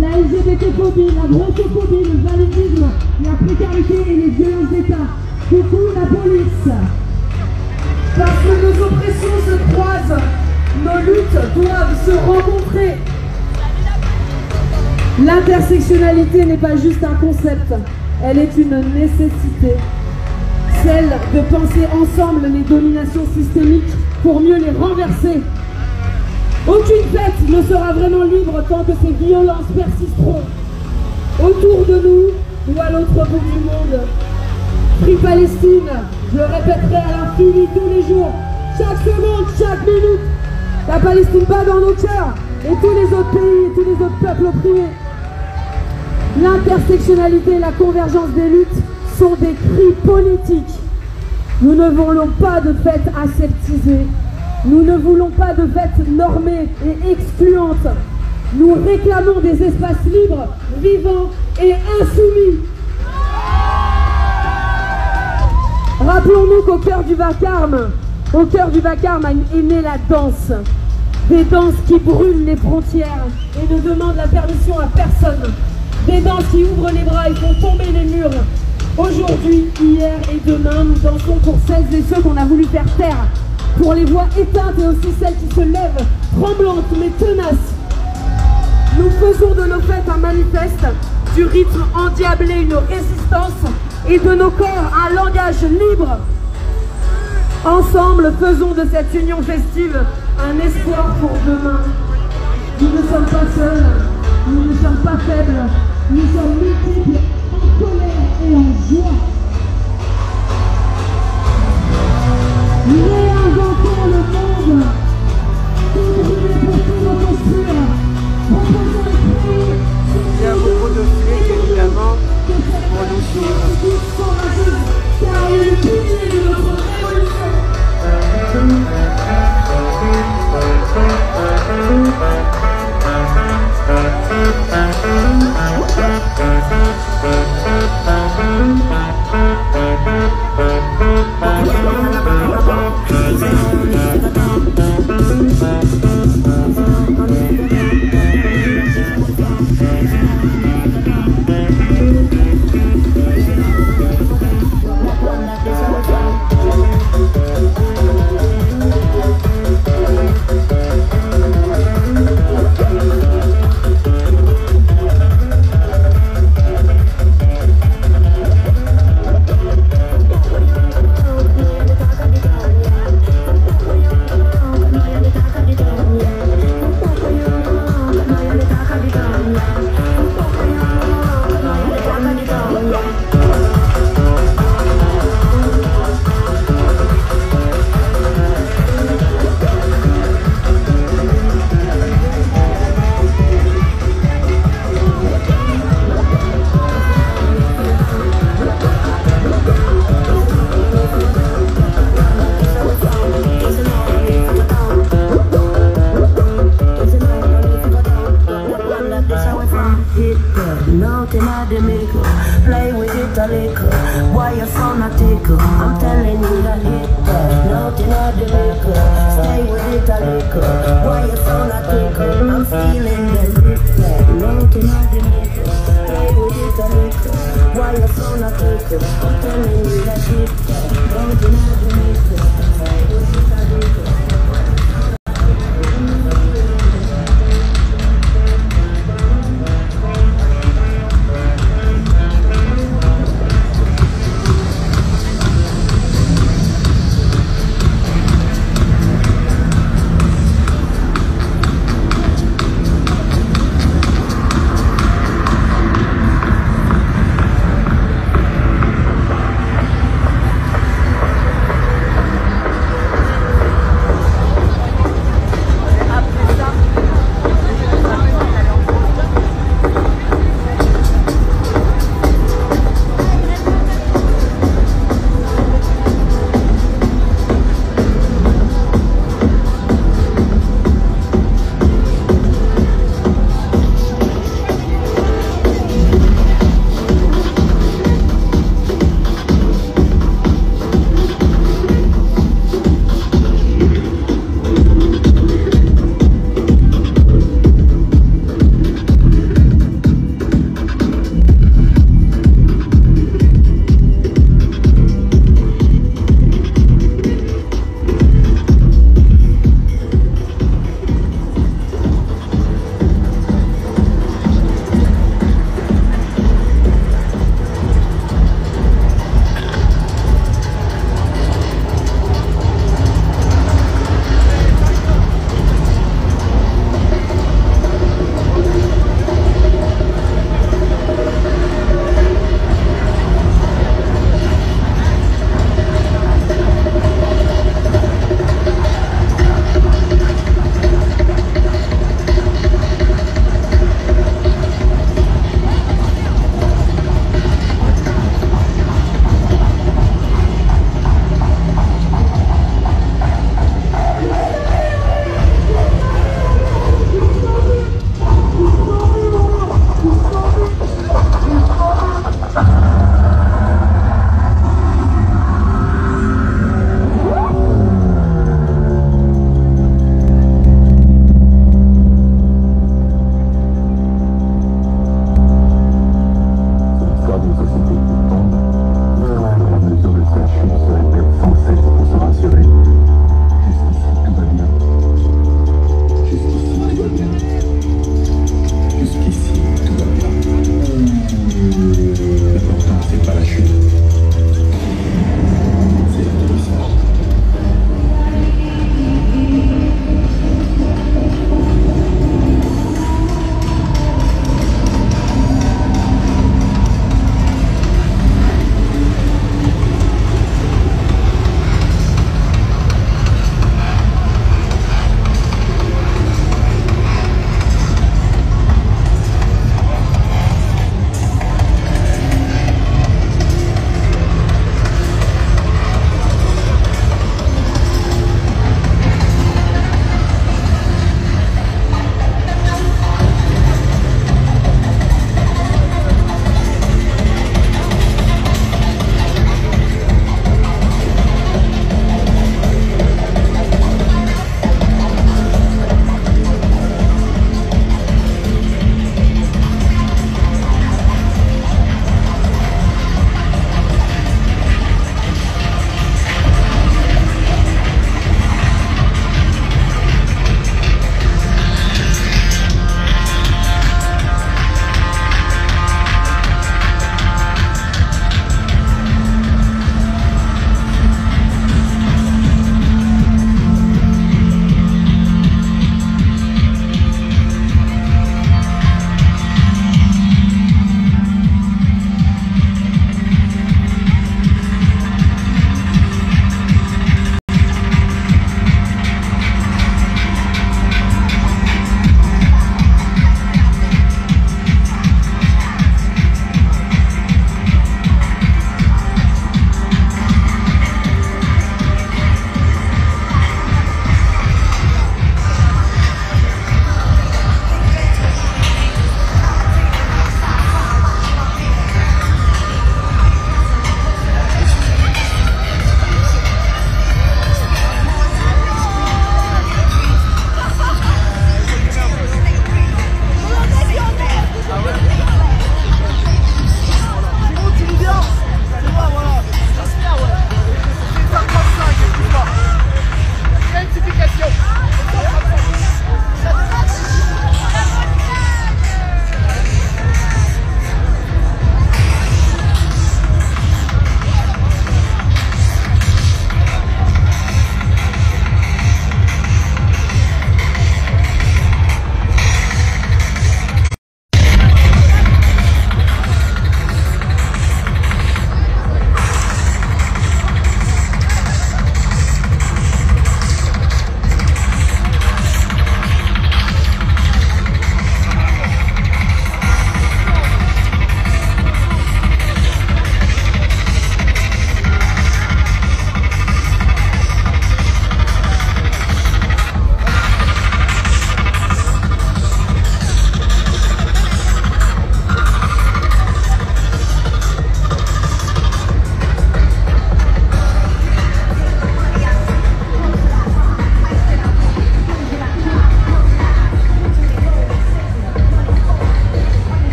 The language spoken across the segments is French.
la LGBT-phobie, la grossophobie, le validisme, la précarité et les violences d'État. Coucou la police. Parce que nos oppressions se croisent, nos luttes doivent se rencontrer. L'intersectionnalité n'est pas juste un concept, elle est une nécessité. Celle de penser ensemble les dominations systémiques pour mieux les renverser. Aucune fête ne sera vraiment libre tant que ces violences persisteront. Autour de nous ou à l'autre bout du monde. Free Palestine, je le répéterai à l'infini tous les jours, chaque seconde, chaque minute. La Palestine bat dans nos cœurs et tous les autres pays et tous les autres peuples opprimés. L'intersectionnalité et la convergence des luttes sont des cris politiques. Nous ne voulons pas de fêtes aseptisées. Nous ne voulons pas de fêtes normées et excluantes. Nous réclamons des espaces libres, vivants et insoumis. Rappelons-nous qu'au cœur du vacarme est née la danse. Des danses qui brûlent les frontières et ne demandent la permission à personne. Des danses qui ouvrent les bras et font tomber les murs. Aujourd'hui, hier et demain, nous dansons pour celles et ceux qu'on a voulu faire taire. Pour les voix éteintes et aussi celles qui se lèvent, tremblantes mais tenaces. Nous faisons de nos fêtes un manifeste, du rythme endiablé une résistance et de nos corps un langage libre. Ensemble, faisons de cette union festive un espoir pour demain. Nous ne sommes pas seuls, nous ne sommes pas faibles, nous sommes multiples, en colère et en joie. Réinventons le monde, contribuez pour tout reconstruire, proposons et créer. Il y a beaucoup de flics évidemment pour nous suivre. Car il est pilier de notre révolution. Play with it a little. Why your son a tickle? I'm telling you that hit that. Nothing of the liquor. Stay with it a little. Why your son a tickle? I'm stealing the hit that. Nothing of the liquor. Play with it a little. Why your son a tickle? I'm telling you that hit that. Nothing of the liquor. Stay with it a little.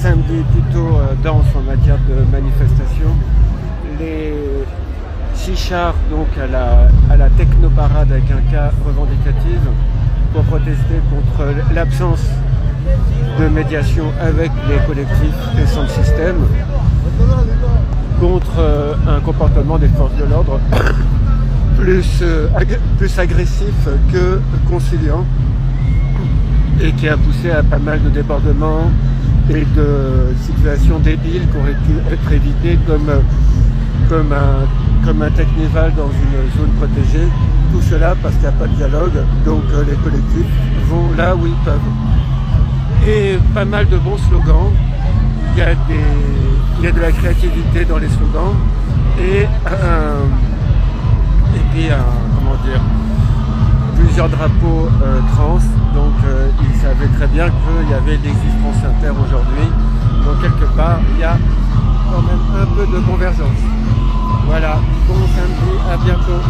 samedi plutôt dense en matière de manifestation. Les chichards donc à la technoparade avec un cas revendicatif pour protester contre l'absence de médiation avec les collectifs et sans système, contre un comportement des forces de l'ordre plus agressif que conciliant et qui a poussé à pas mal de débordements et de situations débiles qui auraient pu être évitées comme un technival dans une zone protégée. Tout cela parce qu'il n'y a pas de dialogue, donc les collectifs vont là où ils peuvent. Et pas mal de bons slogans, il y a de la créativité dans les slogans et puis comment dire, plusieurs drapeaux trans, donc ils savaient très bien qu'il y avait l'existence inter aujourd'hui, donc quelque part il y a quand même un peu de convergence. Voilà, bon samedi, à bientôt.